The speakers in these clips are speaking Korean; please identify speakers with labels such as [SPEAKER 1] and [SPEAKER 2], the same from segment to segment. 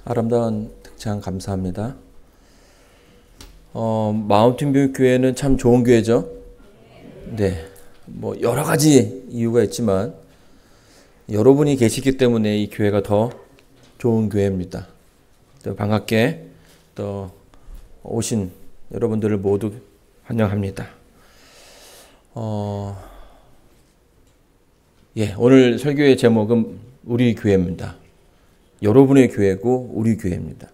[SPEAKER 1] 아름다운 특창 감사합니다. 마운틴뷰 교회는 참 좋은 교회죠. 네, 뭐 여러 가지 이유가 있지만 여러분이 계시기 때문에 이 교회가 더 좋은 교회입니다. 또 반갑게 또 오신 여러분들을 모두 환영합니다. 오늘 설교의 제목은 우리 교회입니다. 여러분의 교회고 우리 교회입니다.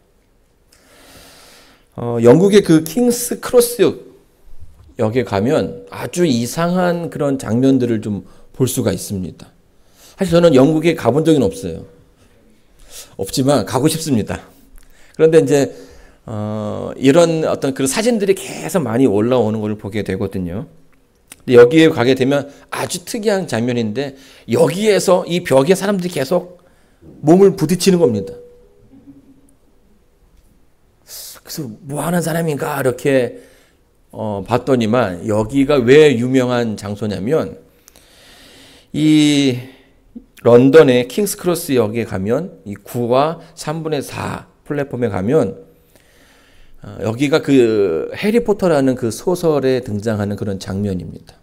[SPEAKER 1] 영국의 그 킹스 크로스 역에 가면 아주 이상한 그런 장면들을 좀 볼 수가 있습니다. 사실 저는 영국에 가본 적은 없어요. 없지만 가고 싶습니다. 그런데 이제 이런 어떤 그런 사진들이 계속 많이 올라오는 걸 보게 되거든요. 근데 여기에 가게 되면 아주 특이한 장면인데 여기에서 이 벽에 사람들이 계속 몸을 부딪히는 겁니다. 그래서 뭐 하는 사람인가 이렇게 봤더니만 여기가 왜 유명한 장소냐면 이 런던의 킹스 크로스 역에 가면 이 9와 3분의 4 플랫폼에 가면 여기가 그 해리포터라는 그 소설에 등장하는 그런 장면입니다.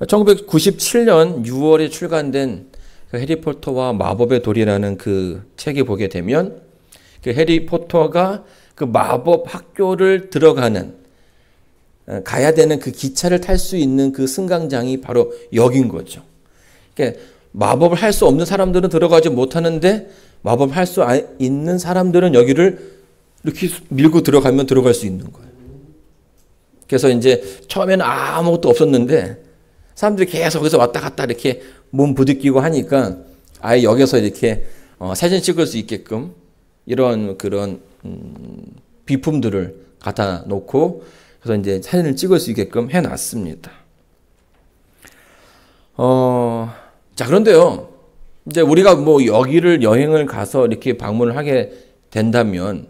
[SPEAKER 1] 1997년 6월에 출간된 그 해리포터와 마법의 돌이라는 그 책에 보게 되면 그 해리포터가 그 마법 학교를 가야 되는 그 기차를 탈 수 있는 그 승강장이 바로 여긴 거죠. 그러니까 마법을 할 수 없는 사람들은 들어가지 못하는데 마법을 할 수 있는 사람들은 여기를 이렇게 밀고 들어가면 들어갈 수 있는 거예요. 그래서 이제 처음에는 아무것도 없었는데 사람들이 계속 거기서 왔다 갔다 이렇게 몸 부딪히고 하니까 아예 여기서 이렇게 사진 찍을 수 있게끔 이런 그런 비품들을 갖다 놓고 그래서 이제 사진을 찍을 수 있게끔 해놨습니다. 자, 그런데요. 이제 우리가 뭐 여기를 여행을 가서 이렇게 방문을 하게 된다면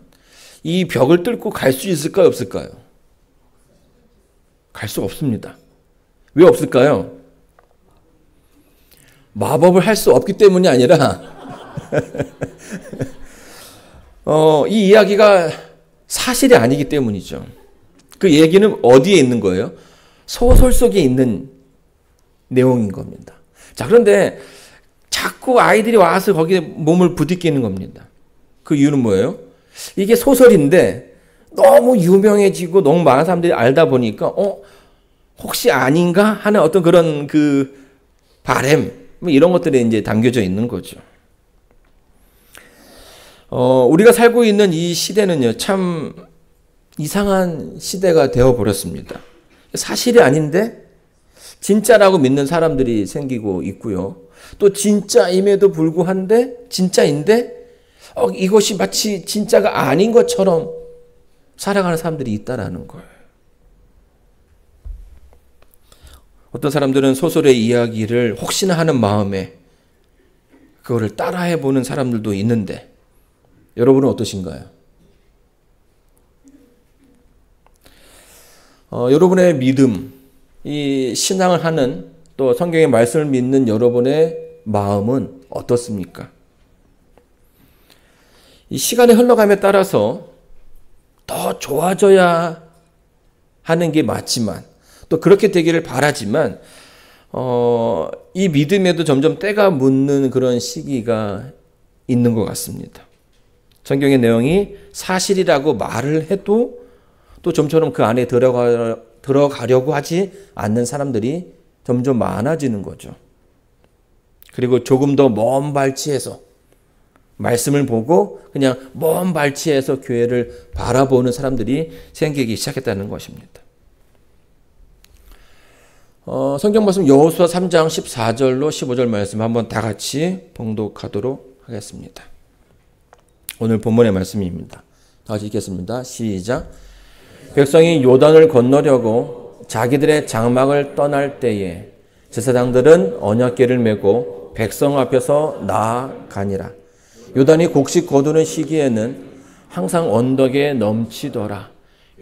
[SPEAKER 1] 이 벽을 뚫고 갈 수 있을까요? 없을까요? 갈 수 없습니다. 왜 없을까요? 마법을 할 수 없기 때문이 아니라 이 이야기가 사실이 아니기 때문이죠. 그 얘기는 어디에 있는 거예요? 소설 속에 있는 내용인 겁니다. 자, 그런데 자꾸 아이들이 와서 거기에 몸을 부딪히는 겁니다. 그 이유는 뭐예요? 이게 소설인데 너무 유명해지고 너무 많은 사람들이 알다 보니까 혹시 아닌가 하는 어떤 그런 그 바램 뭐 이런 것들이 이제 담겨져 있는 거죠. 우리가 살고 있는 이 시대는요, 참 이상한 시대가 되어버렸습니다. 사실이 아닌데 진짜라고 믿는 사람들이 생기고 있고요. 또 진짜임에도 불구한데 진짜인데 이것이 마치 진짜가 아닌 것처럼 살아가는 사람들이 있다라는 거예요. 어떤 사람들은 소설의 이야기를 혹시나 하는 마음에 그거를 따라해보는 사람들도 있는데 여러분은 어떠신가요? 여러분의 믿음, 이 신앙을 하는 또 성경의 말씀을 믿는 여러분의 마음은 어떻습니까? 이 시간이 흘러감에 따라서 더 좋아져야 하는 게 맞지만 또 그렇게 되기를 바라지만 이 믿음에도 점점 때가 묻는 그런 시기가 있는 것 같습니다. 성경의 내용이 사실이라고 말을 해도 또 좀처럼 그 안에 들어가려고 하지 않는 사람들이 점점 많아지는 거죠. 그리고 조금 더 먼 발치에서 말씀을 보고 그냥 먼 발치에서 교회를 바라보는 사람들이 생기기 시작했다는 것입니다. 성경 말씀 여호수아 3장 14절로 15절 말씀 한번 다 같이 봉독하도록 하겠습니다. 오늘 본문의 말씀입니다. 다 같이 읽겠습니다. 시작. 백성이 요단을 건너려고 자기들의 장막을 떠날 때에 제사장들은 언약궤를 메고 백성 앞에서 나아가니라. 요단이 곡식 거두는 시기에는 항상 언덕에 넘치더라.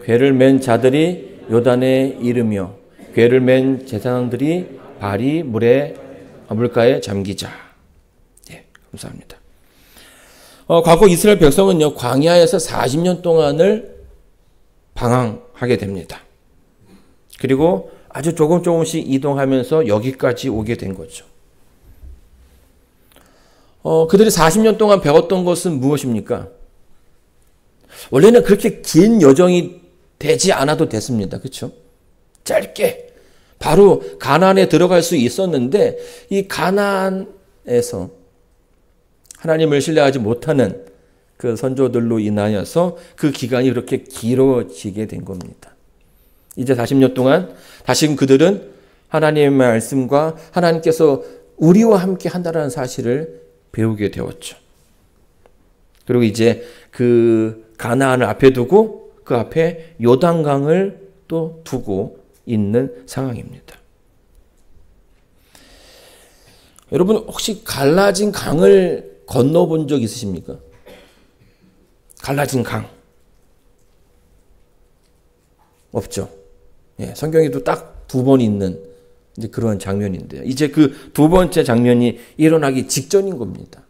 [SPEAKER 1] 궤를 맨 자들이 요단에 이르며 궤를 맨 제사장들이 발이 물가에 잠기자. 예, 감사합니다. 과거 이스라엘 백성은요, 광야에서 40년 동안을 방황하게 됩니다. 그리고 아주 조금씩 이동하면서 여기까지 오게 된 거죠. 그들이 40년 동안 배웠던 것은 무엇입니까? 원래는 그렇게 긴 여정이 되지 않아도 됐습니다. 그렇죠? 짧게 바로 가나안에 들어갈 수 있었는데 이 가나안에서 하나님을 신뢰하지 못하는 그 선조들로 인하여서 그 기간이 그렇게 길어지게 된 겁니다. 이제 40년 동안 다시금 그들은 하나님의 말씀과 하나님께서 우리와 함께 한다는 사실을 배우게 되었죠. 그리고 이제 그 가나안을 앞에 두고 그 앞에 요단강을 또 두고 있는 상황입니다. 여러분 혹시 갈라진 강을 건너본 적 있으십니까? 갈라진 강. 없죠. 예, 성경에도 딱 두 번 있는 이제 그런 장면인데요. 이제 그 두 번째 장면이 일어나기 직전인 겁니다.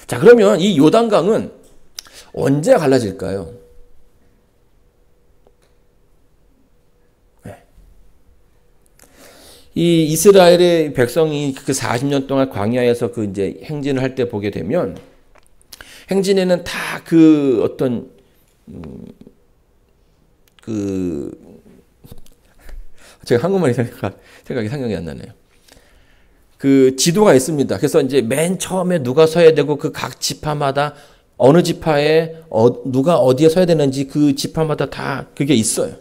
[SPEAKER 1] 자, 그러면 이 요단강은 언제 갈라질까요? 네. 이 이스라엘의 백성이 그 40년 동안 광야에서 그 이제 행진을 할 때 보게 되면 행진에는 다 그 어떤 제가 한국말이 생각이 상상이 안 나네요. 그 지도가 있습니다. 그래서 이제 맨 처음에 누가 서야 되고 그 각 지파마다 어느 지파에 누가 어디에 서야 되는지 그 지파마다 다 그게 있어요.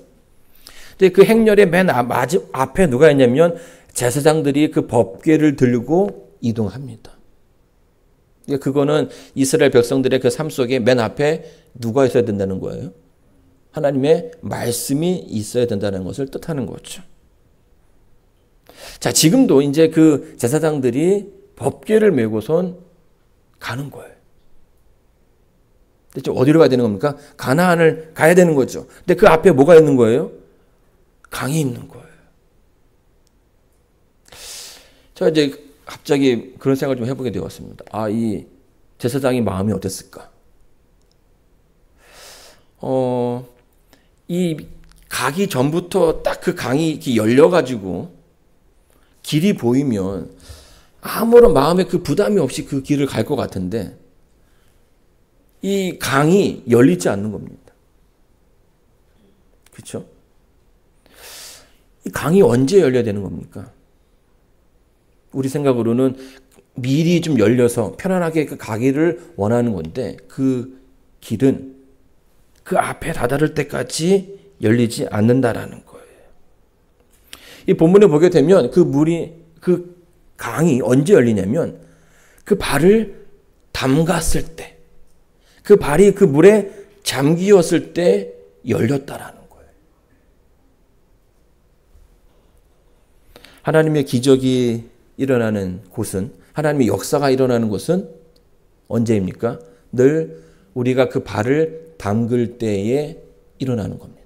[SPEAKER 1] 근데 그 행렬의 맨 앞에 누가 있냐면 제사장들이 그 법궤를 들고 이동합니다. 그거는 이스라엘 백성들의 그 삶 속에 맨 앞에 누가 있어야 된다는 거예요. 하나님의 말씀이 있어야 된다는 것을 뜻하는 거죠. 자, 지금도 이제 그 제사장들이 법궤를 메고선 가는 거예요. 근데 어디로 가야 되는 겁니까? 가나안을 가야 되는 거죠. 근데 그 앞에 뭐가 있는 거예요? 강이 있는 거예요. 제가 이제 갑자기 그런 생각을 좀 해보게 되었습니다. 아, 이 제사장의 마음이 어땠을까? 이 가기 전부터 딱 그 강이 이렇게 열려가지고 길이 보이면 아무런 마음에 그 부담이 없이 그 길을 갈 것 같은데 이 강이 열리지 않는 겁니다. 그렇죠? 이 강이 언제 열려야 되는 겁니까? 우리 생각으로는 미리 좀 열려서 편안하게 그 가기를 원하는 건데 그 길은 그 앞에 다다를 때까지 열리지 않는다라는 거예요. 이 본문을 보게 되면 그 강이 언제 열리냐면 그 발을 담갔을 때, 그 발이 그 물에 잠기었을 때 열렸다라는 거예요. 하나님의 기적이 일어나는 곳은, 하나님의 역사가 일어나는 곳은 언제입니까? 늘 우리가 그 발을 담글 때에 일어나는 겁니다.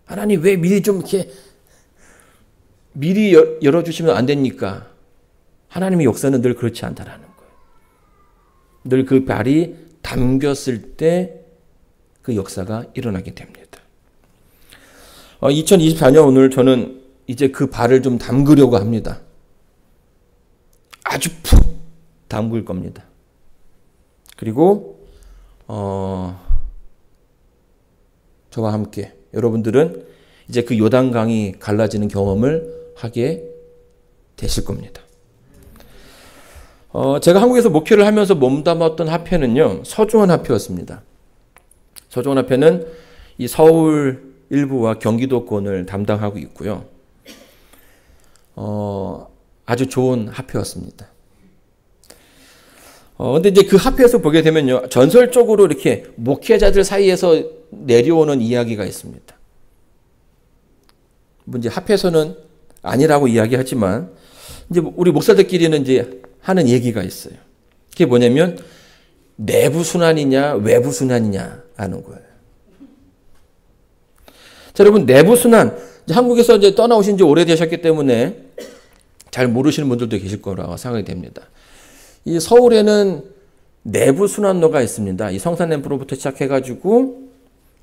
[SPEAKER 1] 하나님 왜 미리 좀 이렇게 미리 열어주시면 안 됩니까? 하나님의 역사는 늘 그렇지 않다라는 거예요. 늘 그 발이 담겼을 때 그 역사가 일어나게 됩니다. 2024년 오늘 저는 이제 그 발을 좀 담그려고 합니다. 아주 푹 담글 겁니다. 그리고 저와 함께 여러분들은 이제 그 요단강이 갈라지는 경험을 하게 되실 겁니다. 제가 한국에서 목회를 하면서 몸담았던 화폐는요, 서중원 화폐였습니다. 서중원 화폐는 이 서울 일부와 경기도권을 담당하고 있고요. 아주 좋은 화폐였습니다. 근데 이제 그 화폐에서 보게 되면요, 전설적으로 이렇게 목회자들 사이에서 내려오는 이야기가 있습니다. 이제 화폐에서는 아니라고 이야기하지만, 이제 우리 목사들끼리는 이제 하는 얘기가 있어요. 그게 뭐냐면, 내부 순환이냐, 외부 순환이냐 하는 거예요. 자, 여러분, 내부 순환. 한국에서 이제 떠나오신 지 오래되셨기 때문에 잘 모르시는 분들도 계실 거라고 생각이 됩니다. 이 서울에는 내부 순환로가 있습니다. 이 성산램프로부터 시작해가지고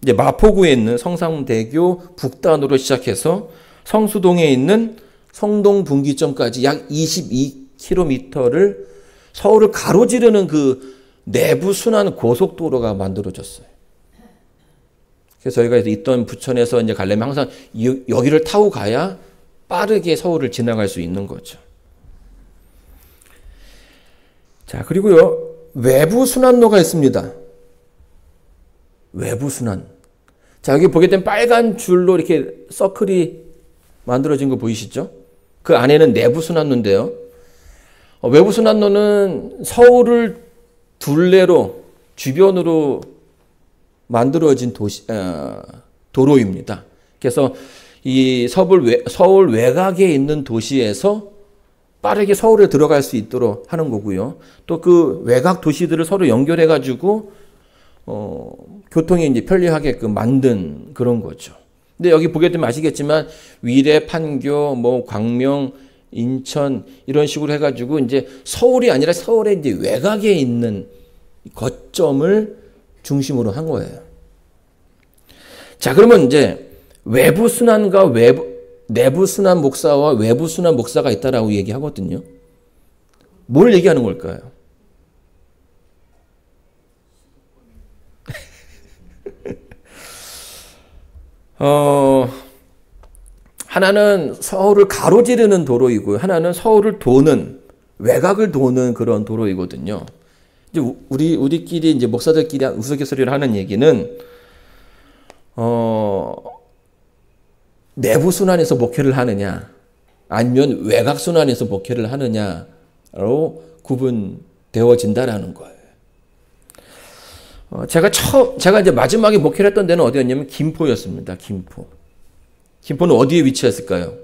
[SPEAKER 1] 이제 마포구에 있는 성상대교 북단으로 시작해서 성수동에 있는 성동 분기점까지 약 22km를 서울을 가로지르는 그 내부 순환 고속도로가 만들어졌어요. 그래서 저희가 있던 부천에서 이제 가려면 항상 여기를 타고 가야 빠르게 서울을 지나갈 수 있는 거죠. 자, 그리고요, 외부 순환로가 있습니다. 외부 순환. 자, 여기 보게 되면 빨간 줄로 이렇게 서클이 만들어진 거 보이시죠? 그 안에는 내부 순환로인데요. 외부 순환로는 서울을 둘레로 주변으로 만들어진 도로입니다. 그래서 이 서울 외곽에 있는 도시에서 빠르게 서울에 들어갈 수 있도록 하는 거고요. 또 그 외곽 도시들을 서로 연결해 가지고 교통이 이제 편리하게끔 만든 그런 거죠. 근데 여기 보게 되면 아시겠지만 위례, 판교, 뭐 광명, 인천 이런 식으로 해 가지고 이제 서울이 아니라 서울의 이제 외곽에 있는 거점을 중심으로 한 거예요. 자, 그러면 이제 외부 순환과 내부 순환 목사와 외부 순환 목사가 있다라고 얘기하거든요. 뭘 얘기하는 걸까요? 하나는 서울을 가로지르는 도로이고 하나는 서울을 도는 외곽을 도는 그런 도로이거든요. 이제 우리끼리 이제 목사들끼리 우스갯소리를 하는 얘기는 내부 순환에서 목회를 하느냐 아니면 외곽 순환에서 목회를 하느냐로 구분되어진다라는 거예요. 제가 이제 마지막에 목회를 했던 데는 어디였냐면 김포였습니다. 김포는 어디에 위치했을까요?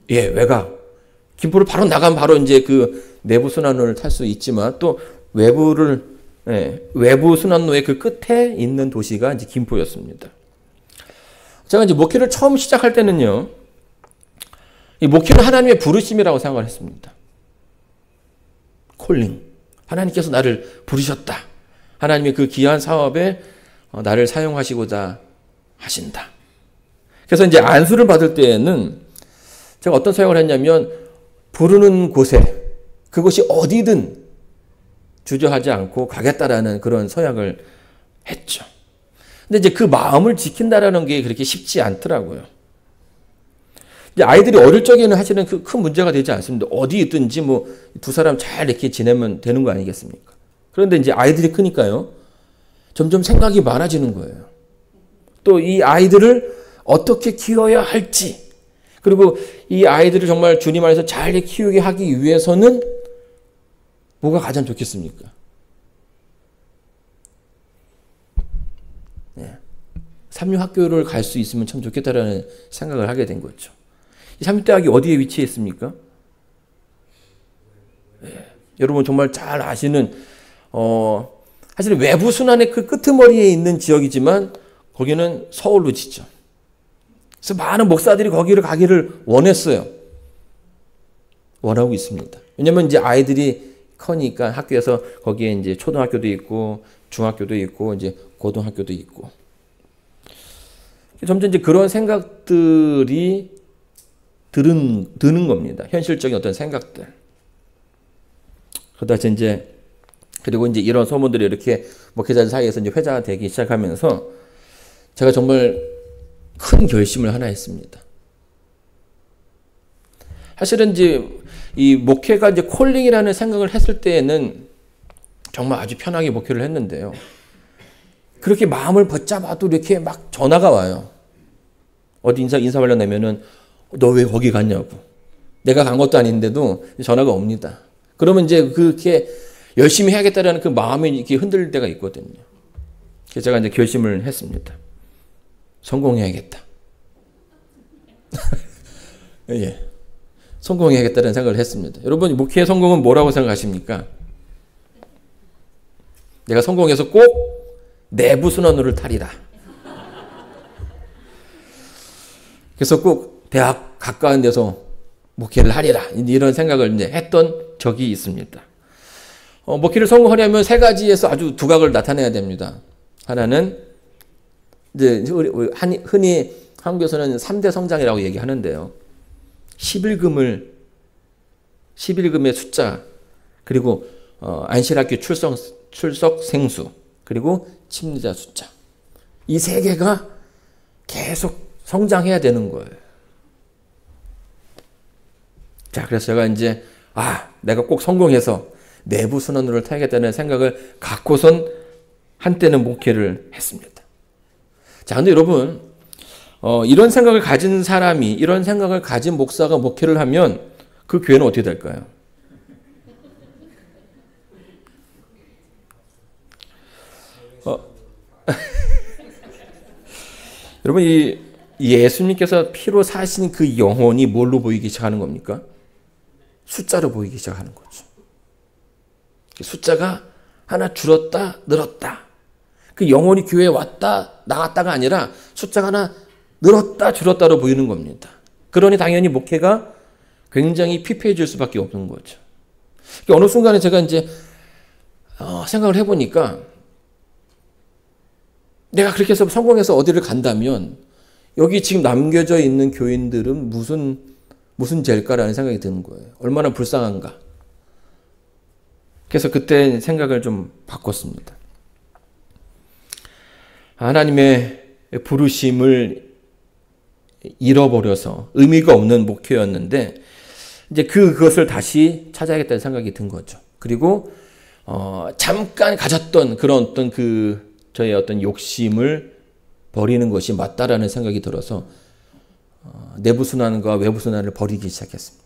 [SPEAKER 1] 예, 외곽. 김포를 바로 나가면 바로 이제 그 내부 순환로를 탈 수 있지만 또 외부 순환로의 그 끝에 있는 도시가 이제 김포였습니다. 제가 이제 목회를 처음 시작할 때는요, 이 목회는 하나님의 부르심이라고 생각을 했습니다. 콜링. 하나님께서 나를 부르셨다. 하나님의 그 귀한 사업에 나를 사용하시고자 하신다. 그래서 이제 안수를 받을 때에는 제가 어떤 사역을 했냐면 부르는 곳에 그것이 어디든 주저하지 않고 가겠다라는 그런 서약을 했죠. 근데 이제 그 마음을 지킨다라는 게 그렇게 쉽지 않더라고요. 이제 아이들이 어릴 적에는 사실은 그 큰 문제가 되지 않습니다. 어디 있든지 뭐 두 사람 잘 이렇게 지내면 되는 거 아니겠습니까? 그런데 이제 아이들이 크니까요. 점점 생각이 많아지는 거예요. 또 이 아이들을 어떻게 키워야 할지, 그리고 이 아이들을 정말 주님 안에서 잘 키우게 하기 위해서는 뭐가 가장 좋겠습니까? 삼류학교를 갈 수 있으면 참 좋겠다라는 생각을 하게 된 거죠. 이 삼류대학이 어디에 위치해 있습니까? 여러분 정말 잘 아시는 사실 외부 순환의 그 끄트머리에 있는 지역이지만 거기는 서울로 지죠. 그래서 많은 목사들이 거기를 가기를 원했어요. 원하고 있습니다. 왜냐면 이제 아이들이 커니까 학교에서 거기에 이제 초등학교도 있고 중학교도 있고 이제 고등학교도 있고 점점 이제 그런 생각들이 드는 겁니다. 현실적인 어떤 생각들. 그러다 이제 그리고 이제 이런 소문들이 이렇게 목회자들 사이에서 이제 회자가 되기 시작하면서 제가 정말 큰 결심을 하나 했습니다. 사실은 이제 이 목회가 이제 콜링이라는 생각을 했을 때에는 정말 아주 편하게 목회를 했는데요. 그렇게 마음을 붙잡아도 이렇게 막 전화가 와요. 어디 인사 관련하면은 너 왜 거기 갔냐고. 내가 간 것도 아닌데도 전화가 옵니다. 그러면 이제 그렇게 열심히 해야겠다라는 그 마음이 이렇게 흔들릴 때가 있거든요. 그래서 제가 이제 결심을 했습니다. 성공해야겠다. 예. 성공해야겠다는 생각을 했습니다. 여러분, 목회의 성공은 뭐라고 생각하십니까? 내가 성공해서 꼭 내부 순환로를 타리라. 그래서 꼭 대학 가까운 데서 목회를 하리라. 이런 생각을 이제 했던 적이 있습니다. 목회를 성공하려면 세 가지에서 아주 두각을 나타내야 됩니다. 하나는 이제 흔히 한국에서는 3대 성장이라고 얘기하는데요. 11금의 숫자, 그리고 안실학교 출석 생수, 그리고 침례자 숫자. 이 세 개가 계속 성장해야 되는 거예요. 자, 그래서 제가 이제 내가 꼭 성공해서 내부 순환로를 타야겠다는 생각을 갖고선 한때는 목회를 했습니다. 자, 근데 여러분, 이런 생각을 가진 사람이, 이런 생각을 가진 목사가 목회를 하면 그 교회는 어떻게 될까요? 여러분, 이 예수님께서 피로 사신 그 영혼이 뭘로 보이기 시작하는 겁니까? 숫자로 보이기 시작하는 거죠. 숫자가 하나 줄었다, 늘었다. 그 영혼이 교회에 왔다, 나갔다가 아니라 숫자가 하나 늘었다, 줄었다로 보이는 겁니다. 그러니 당연히 목회가 굉장히 피폐해질 수밖에 없는 거죠. 어느 순간에 제가 이제 생각을 해보니까 내가 그렇게 해서 성공해서 어디를 간다면 여기 지금 남겨져 있는 교인들은 무슨 죄일까라는 생각이 드는 거예요. 얼마나 불쌍한가. 그래서 그때 생각을 좀 바꿨습니다. 하나님의 부르심을 잃어버려서 의미가 없는 목회였는데 이제 그것을 다시 찾아야겠다는 생각이 든 거죠. 그리고 잠깐 가졌던 그런 어떤 저의 어떤 욕심을 버리는 것이 맞다라는 생각이 들어서 내부 순환과 외부 순환을 버리기 시작했습니다.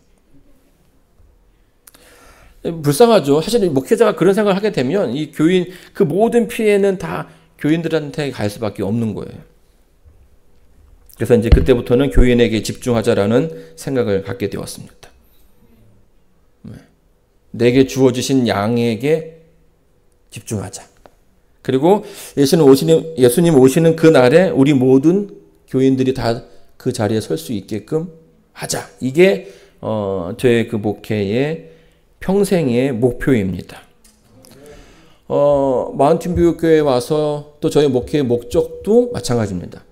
[SPEAKER 1] 불쌍하죠. 사실 목회자가 그런 생각을 하게 되면 이 교인 그 모든 피해는 다 교인들한테 갈 수밖에 없는 거예요. 그래서 이제 그때부터는 교인에게 집중하자라는 생각을 갖게 되었습니다. 내게 주어주신 양에게 집중하자. 그리고 예수님 오시는 그날에 우리 모든 교인들이 다 그 자리에 설 수 있게끔 하자. 이게 저의 그 목회의 평생의 목표입니다. 마운틴뷰교회에 와서 또 저의 목회의 목적도 마찬가지입니다.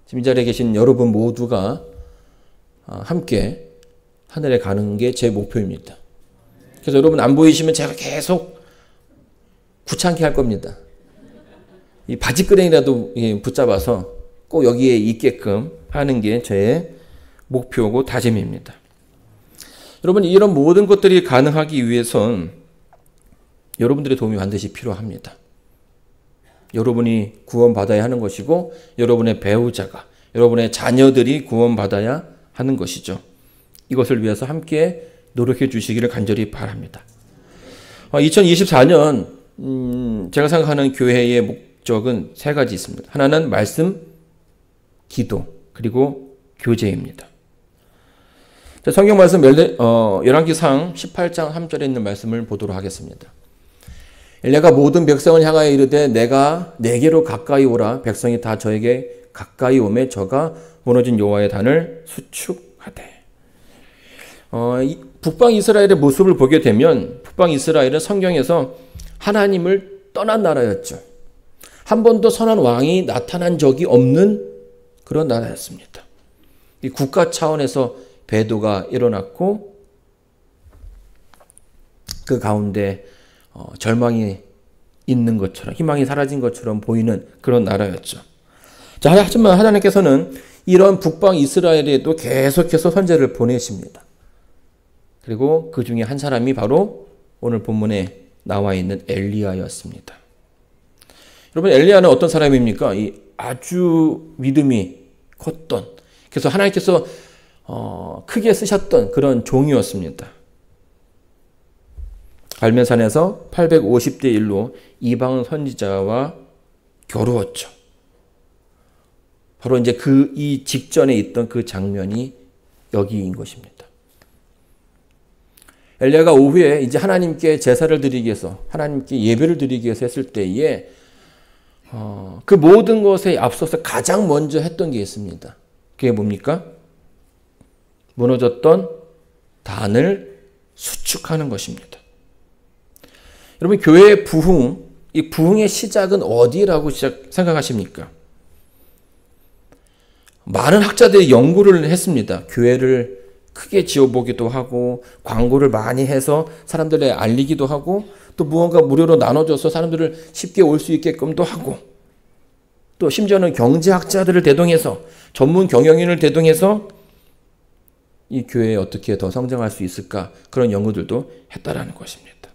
[SPEAKER 1] 지금 이 자리에 계신 여러분 모두가 함께 하늘에 가는 게 제 목표입니다. 그래서 여러분 안 보이시면 제가 계속 귀찮게 할 겁니다. 이 바지끄레기라도 붙잡아서 꼭 여기에 있게끔 하는 게 저의 목표고 다짐입니다. 여러분, 이런 모든 것들이 가능하기 위해선 여러분들의 도움이 반드시 필요합니다. 여러분이 구원받아야 하는 것이고 여러분의 배우자가, 여러분의 자녀들이 구원받아야 하는 것이죠. 이것을 위해서 함께 노력해 주시기를 간절히 바랍니다. 2024년 제가 생각하는 교회의 목적은 세 가지 있습니다. 하나는 말씀, 기도, 그리고 교제입니다. 성경 말씀 열왕기상 18장 3절에 있는 말씀을 보도록 하겠습니다. 엘리야가 모든 백성을 향하여 이르되 내가 내게로 가까이 오라. 백성이 다 저에게 가까이 오매 저가 무너진 여호와의 단을 수축하되. 북방 이스라엘의 모습을 보게 되면 북방 이스라엘은 성경에서 하나님을 떠난 나라였죠. 한 번도 선한 왕이 나타난 적이 없는 그런 나라였습니다. 이 국가 차원에서 배도가 일어났고 그 가운데 절망이 있는 것처럼, 희망이 사라진 것처럼 보이는 그런 나라였죠. 자, 하지만 하나님께서는 이런 북방 이스라엘에도 계속해서 선지자를 보내십니다. 그리고 그 중에 한 사람이 바로 오늘 본문에 나와 있는 엘리야였습니다. 여러분, 엘리야는 어떤 사람입니까? 아주 믿음이 컸던, 그래서 하나님께서 크게 쓰셨던 그런 종이었습니다. 갈멜산에서 850대 1로 이방 선지자와 겨루었죠. 바로 이제 이 직전에 있던 그 장면이 여기인 것입니다. 엘리야가 오후에 이제 하나님께 제사를 드리기 위해서, 하나님께 예배를 드리기 위해서 했을 때에 그 모든 것에 앞서서 가장 먼저 했던 게 있습니다. 그게 뭡니까? 무너졌던 단을 수축하는 것입니다. 여러분, 교회의 부흥, 이 부흥의 시작은 어디라고 생각하십니까? 많은 학자들이 연구를 했습니다. 교회를 크게 지어보기도 하고 광고를 많이 해서 사람들에 알리기도 하고 또 무언가 무료로 나눠줘서 사람들을 쉽게 올 수 있게끔도 하고 또 심지어는 경제학자들을 대동해서 전문 경영인을 대동해서 이 교회에 어떻게 더 성장할 수 있을까 그런 연구들도 했다라는 것입니다.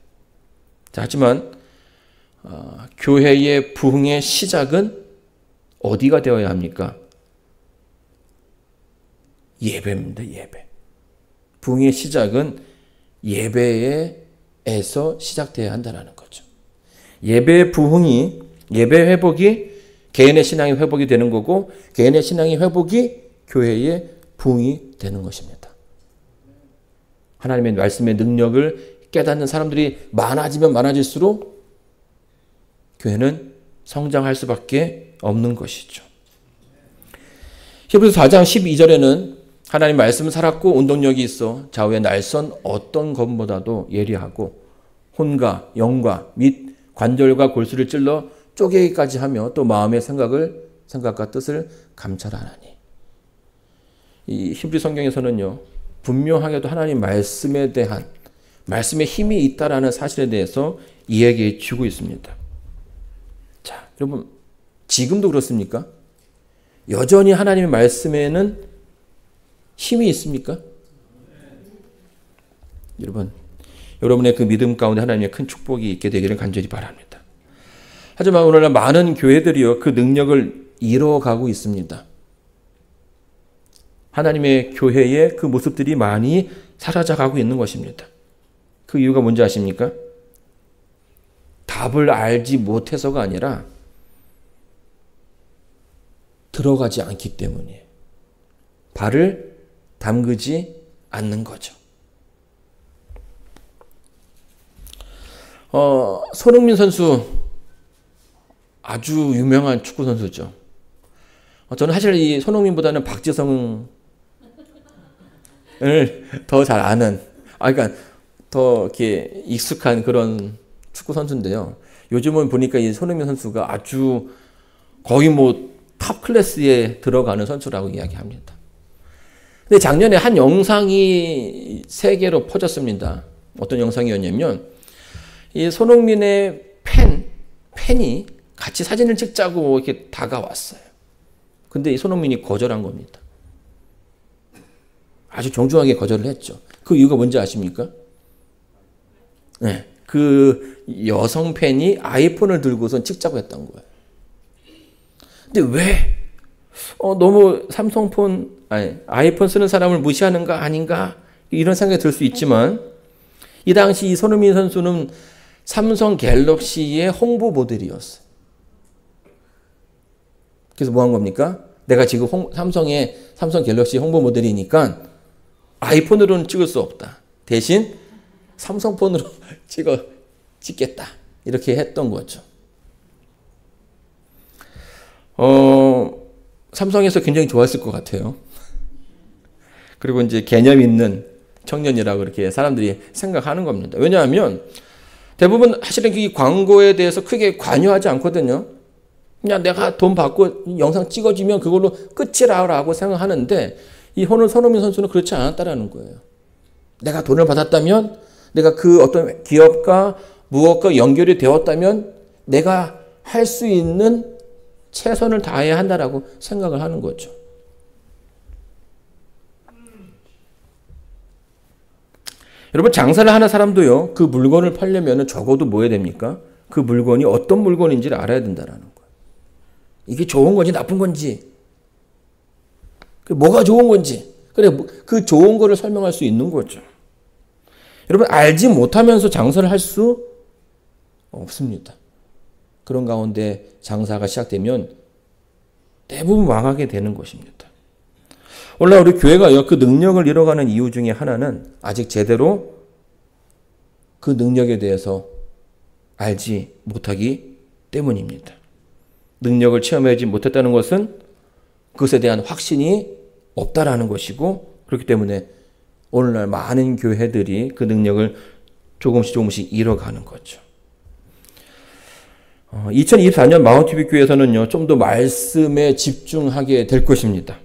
[SPEAKER 1] 자, 하지만 교회의 부흥의 시작은 어디가 되어야 합니까? 예배입니다. 예배. 부흥의 시작은 예배에서 시작돼야 한다는 거죠. 예배의 부흥이, 예배 회복이 개인의 신앙의 회복이 되는 거고 개인의 신앙의 회복이 교회의 부흥이 되는 것입니다. 하나님의 말씀의 능력을 깨닫는 사람들이 많아지면 많아질수록 교회는 성장할 수밖에 없는 것이죠. 히브리서 4장 12절에는 하나님 말씀은 살았고 운동력이 있어 좌우의 날선 어떤 검보다도 예리하고 혼과 영과 및 관절과 골수를 찔러 쪼개기까지 하며 또 마음의 생각과 뜻을 감찰하나니. 이 히브리 성경에서는요, 분명하게도 하나님 말씀에 대한 말씀에 힘이 있다라는 사실에 대해서 이야기해 주고 있습니다. 자, 여러분, 지금도 그렇습니까? 여전히 하나님의 말씀에는 힘이 있습니까? 여러분, 여러분의 그 믿음 가운데 하나님의 큰 축복이 있게 되기를 간절히 바랍니다. 하지만 오늘날 많은 교회들이요, 그 능력을 잃어가고 있습니다. 하나님의 교회의 그 모습들이 많이 사라져가고 있는 것입니다. 그 이유가 뭔지 아십니까? 답을 알지 못해서가 아니라 들어가지 않기 때문이에요. 발을 담그지 않는 거죠. 손흥민 선수 아주 유명한 축구 선수죠. 저는 사실 이 손흥민보다는 박지성을 더 잘 아는, 그러니까 더 이렇게 익숙한 그런 축구 선수인데요. 요즘은 보니까 이 손흥민 선수가 아주 거의 뭐 탑 클래스에 들어가는 선수라고 이야기합니다. 근데 작년에 한 영상이 세계로 퍼졌습니다. 어떤 영상이었냐면 이 손흥민의 팬이 같이 사진을 찍자고 이렇게 다가왔어요. 근데 이 손흥민이 거절한 겁니다. 아주 정중하게 거절을 했죠. 그 이유가 뭔지 아십니까? 네, 그 여성 팬이 아이폰을 들고선 찍자고 했던 거예요. 근데 왜? 너무 아이폰 쓰는 사람을 무시하는가 아닌가 이런 생각이 들 수 있지만 이 당시 이 손흥민 선수는 삼성 갤럭시의 홍보 모델이었어요. 그래서 뭐 한 겁니까? 내가 지금 삼성 갤럭시 홍보 모델이니까 아이폰으로는 찍을 수 없다. 대신 삼성폰으로 찍겠다. 이렇게 했던 거죠. 삼성에서 굉장히 좋았을 것 같아요. 그리고 이제 개념 있는 청년이라고 이렇게 사람들이 생각하는 겁니다. 왜냐하면 대부분 사실은 이 광고에 대해서 크게 관여하지 않거든요. 그냥 내가 돈 받고 영상 찍어주면 그걸로 끝이라고 생각하는데 이 손흥민 선수는 그렇지 않았다라는 거예요. 내가 돈을 받았다면 내가 그 어떤 기업과 무엇과 연결이 되었다면 내가 할 수 있는 최선을 다해야 한다라고 생각을 하는 거죠. 여러분, 장사를 하는 사람도요, 그 물건을 팔려면 적어도 뭐 해야 됩니까? 그 물건이 어떤 물건인지를 알아야 된다라는 거예요. 이게 좋은 건지 나쁜 건지, 뭐가 좋은 건지, 그래, 그 좋은 거를 설명할 수 있는 거죠. 여러분, 알지 못하면서 장사를 할 수 없습니다. 그런 가운데 장사가 시작되면 대부분 망하게 되는 것입니다. 오늘날 우리 교회가요, 그 능력을 잃어가는 이유 중에 하나는 아직 제대로 그 능력에 대해서 알지 못하기 때문입니다. 능력을 체험하지 못했다는 것은 그것에 대한 확신이 없다라는 것이고, 그렇기 때문에 오늘날 많은 교회들이 그 능력을 조금씩 잃어가는 거죠. 2024년 마운트뷰 교회에서는요, 좀 더 말씀에 집중하게 될 것입니다.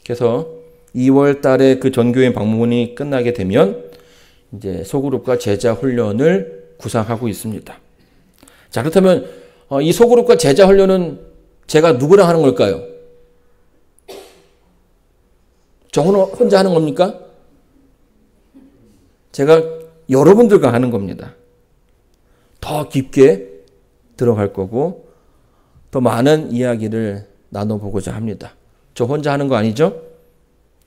[SPEAKER 1] 그래서 2월 달에 그 전교회 방문이 끝나게 되면 이제 소그룹과 제자 훈련을 구상하고 있습니다. 자, 그렇다면 이 소그룹과 제자 훈련은 제가 누구랑 하는 걸까요? 저 혼자 하는 겁니까? 제가 여러분들과 하는 겁니다. 더 깊게 들어갈 거고 더 많은 이야기를 나눠보고자 합니다. 저 혼자 하는 거 아니죠?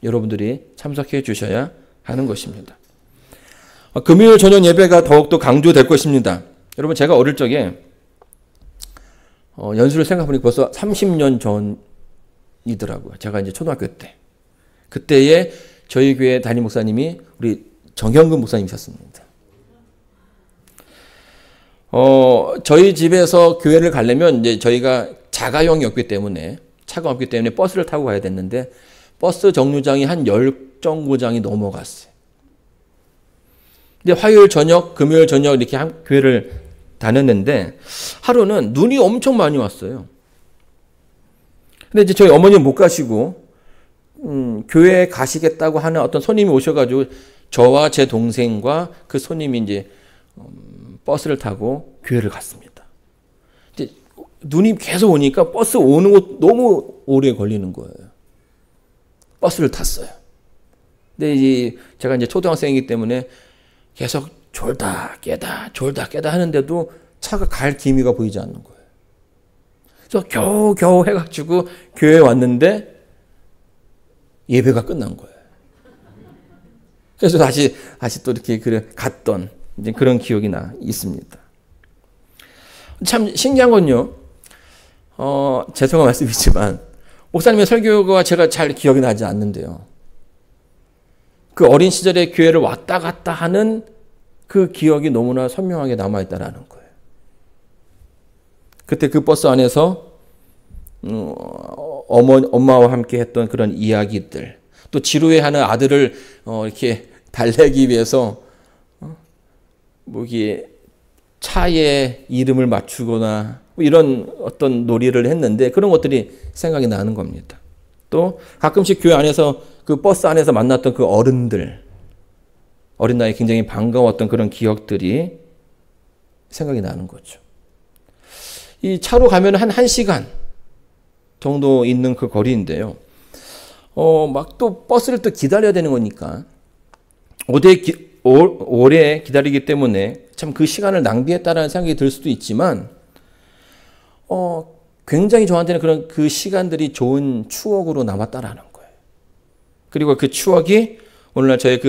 [SPEAKER 1] 여러분들이 참석해 주셔야 하는 것입니다. 금요일 저녁 예배가 더욱더 강조될 것입니다. 여러분, 제가 어릴 적에 연수를 생각해보니까 벌써 30년 전이더라고요. 제가 이제 초등학교 때. 그때에 저희 교회 담임 목사님이 우리 정현근 목사님이셨습니다. 저희 집에서 교회를 가려면 이제 저희가 자가용이었기 때문에, 차가 없기 때문에 버스를 타고 가야 됐는데, 버스 정류장이 한 10정거장이 넘어갔어요. 근데 화요일 저녁, 금요일 저녁 이렇게 교회를 다녔는데, 하루는 눈이 엄청 많이 왔어요. 근데 이제 저희 어머니는 못 가시고, 교회에 가시겠다고 하는 어떤 손님이 오셔가지고, 저와 제 동생과 그 손님이 이제, 버스를 타고 교회를 갔습니다. 이제 눈이 계속 오니까 버스 오는 거 너무 오래 걸리는 거예요. 버스를 탔어요. 근데 이제 제가 이제 초등학생이기 때문에 계속 졸다 깨다 하는데도 차가 갈 기미가 보이지 않는 거예요. 그래서 겨우 해가지고 교회에 왔는데 예배가 끝난 거예요. 그래서 다시 또 이렇게 갔던 이제 그런 기억이 있습니다. 참 신기한 건요, 죄송한 말씀이지만, 목사님의 설교가 제가 잘 기억이 나지 않는데요. 그 어린 시절에 교회를 왔다 갔다 하는 그 기억이 너무나 선명하게 남아있다라는 거예요. 그때 그 버스 안에서, 엄마와 함께 했던 그런 이야기들, 또 지루해하는 아들을, 이렇게 달래기 위해서, 이게 차에 이름을 맞추거나 이런 어떤 놀이를 했는데 그런 것들이 생각이 나는 겁니다. 또 가끔씩 교회 안에서 그 버스 안에서 만났던 그 어른들, 어린 나이에 굉장히 반가웠던 그런 기억들이 생각이 나는 거죠. 이 차로 가면 한 1시간 정도 있는 그 거리인데요. 막 또 버스를 또 기다려야 되는 거니까 오래 기다리기 때문에 참 그 시간을 낭비했다라는 생각이 들 수도 있지만, 굉장히 저한테는 그런 그 시간들이 좋은 추억으로 남았다라는 거예요. 그리고 그 추억이 오늘날 저의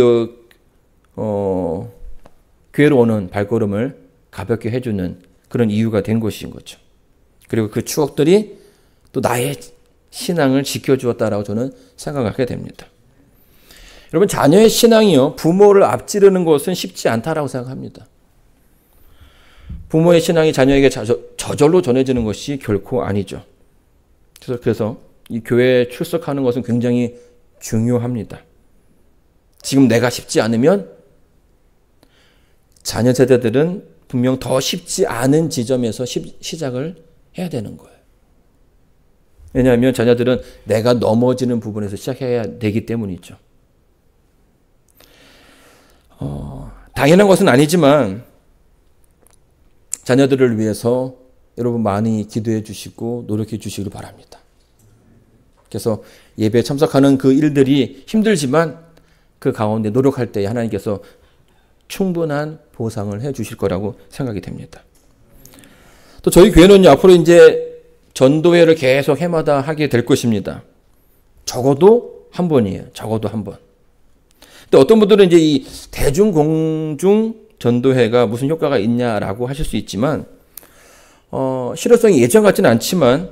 [SPEAKER 1] 교회로 오는 발걸음을 가볍게 해주는 그런 이유가 된 것인 거죠. 그리고 그 추억들이 또 나의 신앙을 지켜주었다라고 저는 생각하게 됩니다. 여러분, 자녀의 신앙이요, 부모를 앞지르는 것은 쉽지 않다라고 생각합니다. 부모의 신앙이 자녀에게 저절로 전해지는 것이 결코 아니죠. 그래서 이 교회에 출석하는 것은 굉장히 중요합니다. 지금 내가 쉽지 않으면 자녀 세대들은 분명 더 쉽지 않은 지점에서 시작을 해야 되는 거예요. 왜냐하면 자녀들은 내가 넘어지는 부분에서 시작해야 되기 때문이죠. 당연한 것은 아니지만 자녀들을 위해서 여러분 많이 기도해 주시고 노력해 주시길 바랍니다. 그래서 예배에 참석하는 그 일들이 힘들지만 그 가운데 노력할 때 하나님께서 충분한 보상을 해 주실 거라고 생각이 됩니다. 또 저희 교회는 앞으로 이제 전도회를 계속 해마다 하게 될 것입니다. 적어도 한 번이에요. 적어도 한 번. 근데 어떤 분들은 이제 이 대중 공중 전도회가 무슨 효과가 있냐라고 하실 수 있지만, 실효성이 예전 같지는 않지만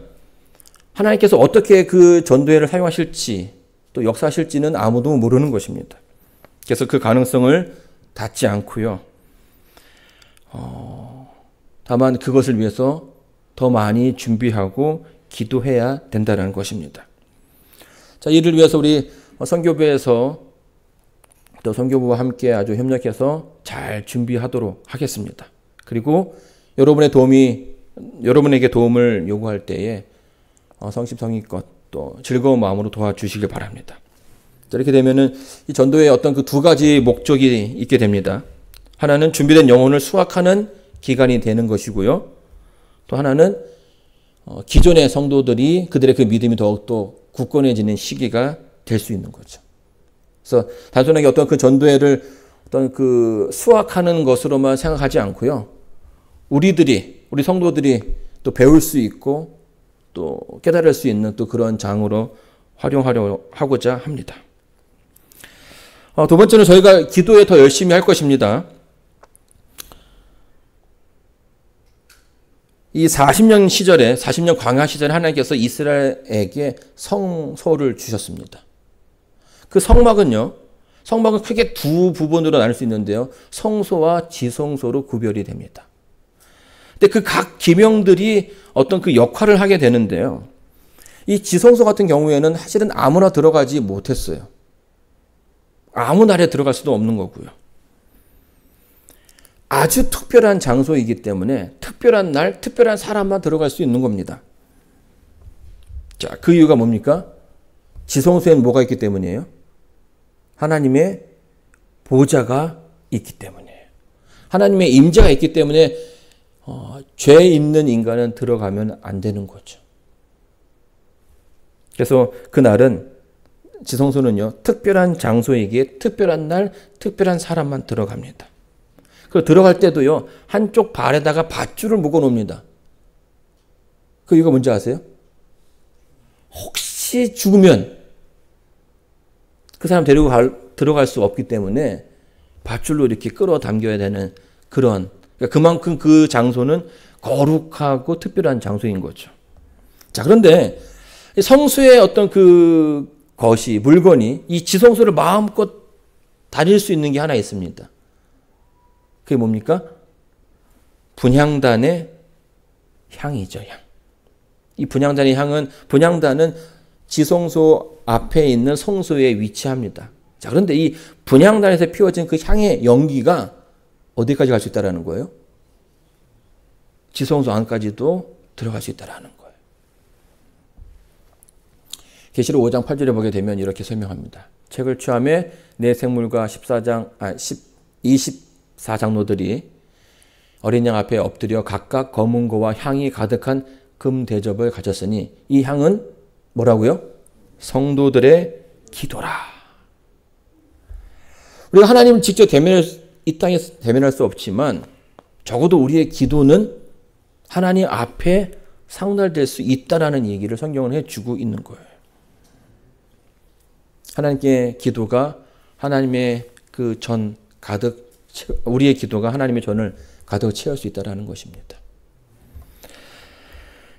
[SPEAKER 1] 하나님께서 어떻게 그 전도회를 사용하실지 또 역사하실지는 아무도 모르는 것입니다. 그래서 그 가능성을 닫지 않고요. 다만 그것을 위해서 더 많이 준비하고 기도해야 된다는 것입니다. 자, 이를 위해서 우리 선교부에서 또 선교부와 함께 아주 협력해서 잘 준비하도록 하겠습니다. 그리고 여러분에게 도움을 요구할 때에 성심성의껏 또 즐거운 마음으로 도와주시길 바랍니다. 이렇게 되면은 이 전도의 어떤 그 두 가지 목적이 있게 됩니다. 하나는 준비된 영혼을 수확하는 기간이 되는 것이고요. 또 하나는 기존의 성도들이 그들의 그 믿음이 더욱더 굳건해지는 시기가 될 수 있는 거죠. 그래서 단순하게 어떤 그 전도회를 어떤 그 수확하는 것으로만 생각하지 않고요. 우리 성도들이 또 배울 수 있고 또 깨달을 수 있는 또 그런 장으로 활용하고자 합니다. 두 번째는 저희가 기도에 더 열심히 할 것입니다. 이 40년 광야 시절에 하나님께서 이스라엘에게 성소를 주셨습니다. 그 성막은 크게 두 부분으로 나눌 수 있는데요. 성소와 지성소로 구별이 됩니다. 근데 그 각 기명들이 어떤 그 역할을 하게 되는데요. 이 지성소 같은 경우에는 사실은 아무나 들어가지 못했어요. 아무 날에 들어갈 수도 없는 거고요. 아주 특별한 장소이기 때문에 특별한 날, 특별한 사람만 들어갈 수 있는 겁니다. 자, 그 이유가 뭡니까? 지성소에는 뭐가 있기 때문이에요? 하나님의 보좌가 있기 때문이에요. 하나님의 임재가 있기 때문에 죄 있는 인간은 들어가면 안 되는 거죠. 그래서 그날은 지성소는요, 특별한 장소이기에 특별한 날, 특별한 사람만 들어갑니다. 그 들어갈 때도요, 한쪽 발에다가 밧줄을 묶어 놓습니다. 그 이유가 뭔지 아세요? 혹시 죽으면 그 사람 데리고 들어갈 수 없기 때문에 밧줄로 이렇게 끌어당겨야 되는 그러니까 그만큼 그 장소는 거룩하고 특별한 장소인 거죠. 자, 그런데 성수의 어떤 물건이 이 지성소를 마음껏 다닐 수 있는 게 하나 있습니다. 그게 뭡니까? 분향단의 향이죠, 향. 이 분향단의 향은, 분향단은 지성소 앞에 있는 성소에 위치합니다. 자, 그런데 이 분향단에서 피워진 그 향의 연기가 어디까지 갈 수 있다는 거예요? 지성소 안까지도 들어갈 수 있다는 거예요. 계시록 5장 8절에 보게 되면 이렇게 설명합니다. 책을 취함에 네 생물과 24장로들이 어린 양 앞에 엎드려 각각 검은 고와 향이 가득한 금 대접을 가졌으니 이 향은 뭐라고요? 성도들의 기도라. 우리가 하나님을 직접 이 땅에서 대면할 수 없지만 적어도 우리의 기도는 하나님 앞에 상달될 수 있다라는 얘기를 성경은 해주고 있는 거예요. 하나님께 기도가 하나님의 그 전 가득, 우리의 기도가 하나님의 전을 가득 채울 수 있다는 것입니다.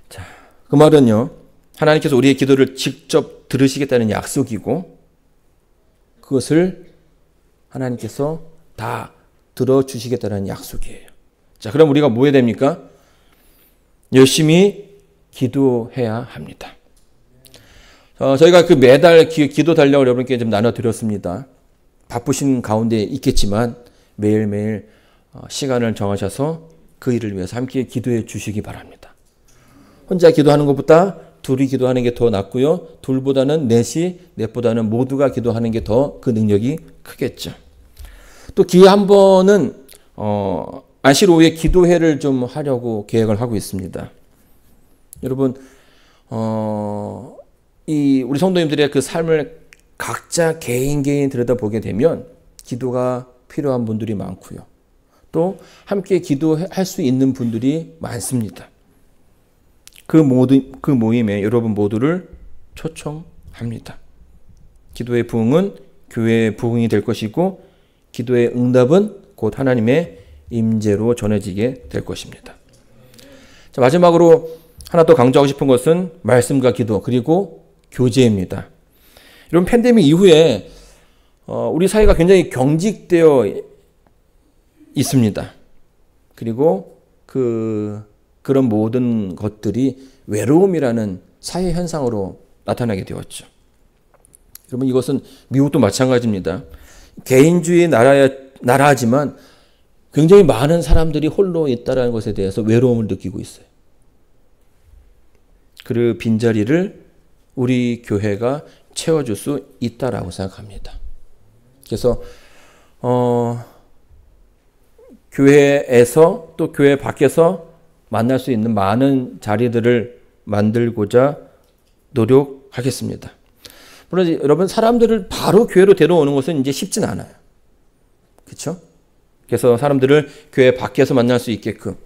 [SPEAKER 1] 자, 그 말은요, 하나님께서 우리의 기도를 직접 들으시겠다는 약속이고, 그것을 하나님께서 다 들어주시겠다는 약속이에요. 자, 그럼 우리가 뭐 해야 됩니까? 열심히 기도해야 합니다. 저희가 매달 기도 달력을 여러분께 좀 나눠드렸습니다. 바쁘신 가운데 있겠지만 매일매일 시간을 정하셔서 그 일을 위해서 함께 기도해 주시기 바랍니다. 혼자 기도하는 것보다 둘이 기도하는 게 더 낫고요. 둘보다는 넷보다는 모두가 기도하는 게 더 그 능력이 크겠죠. 또 기회 한 번은 안식 오후에 기도회를 좀 하려고 계획을 하고 있습니다. 여러분, 우리 성도님들의 그 삶을 각자 개인 들여다보게 되면 기도가 필요한 분들이 많고요. 또 함께 기도할 수 있는 분들이 많습니다. 그 모임에 여러분 모두를 초청합니다. 기도의 부흥은 교회의 부흥이 될 것이고 기도의 응답은 곧 하나님의 임재로 전해지게 될 것입니다. 자, 마지막으로 하나 더 강조하고 싶은 것은 말씀과 기도 그리고 교제입니다. 이런 팬데믹 이후에 우리 사회가 굉장히 경직되어 있습니다. 그리고 그런 모든 것들이 외로움이라는 사회 현상으로 나타나게 되었죠. 여러분, 이것은 미국도 마찬가지입니다. 개인주의 나라지만 굉장히 많은 사람들이 홀로 있다는 것에 대해서 외로움을 느끼고 있어요. 그 빈자리를 우리 교회가 채워줄 수 있다라고 생각합니다. 그래서 교회에서 또 교회 밖에서 만날 수 있는 많은 자리들을 만들고자 노력하겠습니다. 물론 여러분 사람들을 바로 교회로 데려오는 것은 이제 쉽진 않아요. 그렇죠? 그래서 사람들을 교회 밖에서 만날 수 있게끔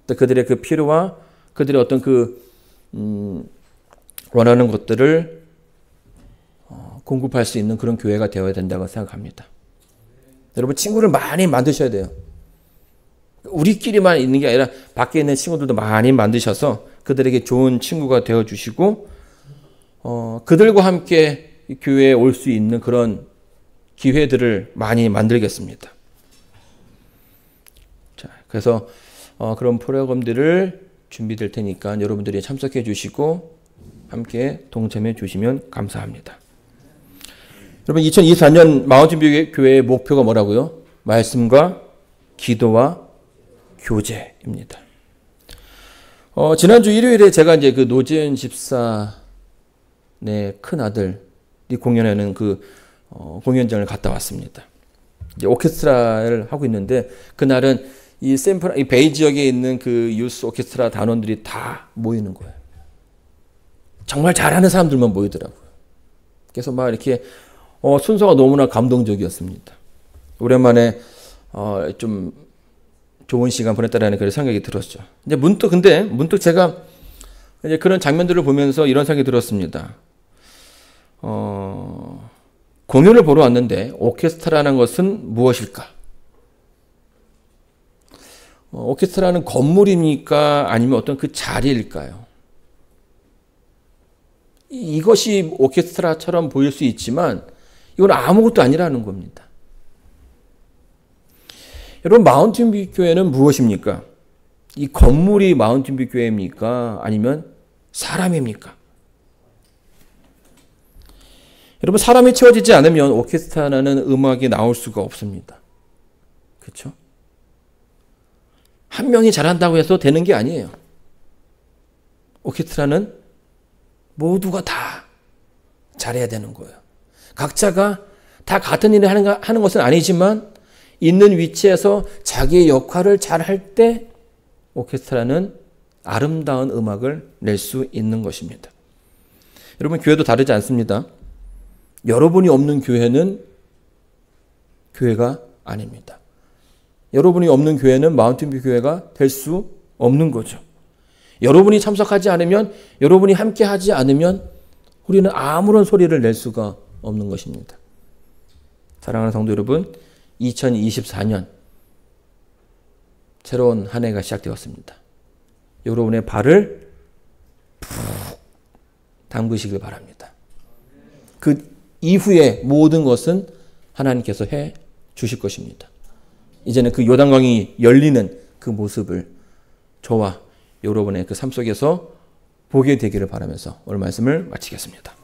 [SPEAKER 1] 또 그들의 그 필요와 그들의 어떤 원하는 것들을 공급할 수 있는 그런 교회가 되어야 된다고 생각합니다. 여러분 친구를 많이 만드셔야 돼요. 우리끼리만 있는 게 아니라 밖에 있는 친구들도 많이 만드셔서 그들에게 좋은 친구가 되어주시고 그들과 함께 교회에 올 수 있는 그런 기회들을 많이 만들겠습니다. 자, 그래서 그런 프로그램들을 준비될 테니까 여러분들이 참석해 주시고 함께 동참해 주시면 감사합니다. 여러분 2024년 마운틴뷰 교회의 목표가 뭐라고요? 말씀과 기도와 교제입니다. 지난주 일요일에 제가 이제 그 노재현 집사의 큰 아들이 공연하는 그 공연장을 갔다 왔습니다. 이제 오케스트라를 하고 있는데 그날은 이 베이 지역에 있는 그 유스 오케스트라 단원들이 다 모이는 거예요. 정말 잘하는 사람들만 모이더라고요. 그래서 막 이렇게 순서가 너무나 감동적이었습니다. 오랜만에 좀 좋은 시간 보냈다라는 그런 생각이 들었죠. 이제 문득 제가 이제 그런 장면들을 보면서 이런 생각이 들었습니다. 공연을 보러 왔는데 오케스트라라는 것은 무엇일까? 오케스트라는 건물입니까? 아니면 어떤 그 자리일까요? 이것이 오케스트라처럼 보일 수 있지만 이건 아무것도 아니라는 겁니다. 여러분 마운틴뷰 교회는 무엇입니까? 이 건물이 마운틴뷰 교회입니까? 아니면 사람입니까? 여러분 사람이 채워지지 않으면 오케스트라는 음악이 나올 수가 없습니다. 그렇죠? 한 명이 잘한다고 해서 되는 게 아니에요. 오케스트라는 모두가 다 잘해야 되는 거예요. 각자가 다 같은 일을 하는 것은 아니지만 있는 위치에서 자기의 역할을 잘 할 때 오케스트라는 아름다운 음악을 낼 수 있는 것입니다. 여러분 교회도 다르지 않습니다. 여러분이 없는 교회는 교회가 아닙니다. 여러분이 없는 교회는 마운틴뷰 교회가 될 수 없는 거죠. 여러분이 참석하지 않으면, 여러분이 함께 하지 않으면 우리는 아무런 소리를 낼 수가 없는 것입니다. 사랑하는 성도 여러분, 2024년 새로운 한 해가 시작되었습니다. 여러분의 발을 푹 담그시길 바랍니다. 그 이후에 모든 것은 하나님께서 해 주실 것입니다. 이제는 그 요단강이 열리는 그 모습을 저와 여러분의 그 삶 속에서 보게 되기를 바라면서 오늘 말씀을 마치겠습니다.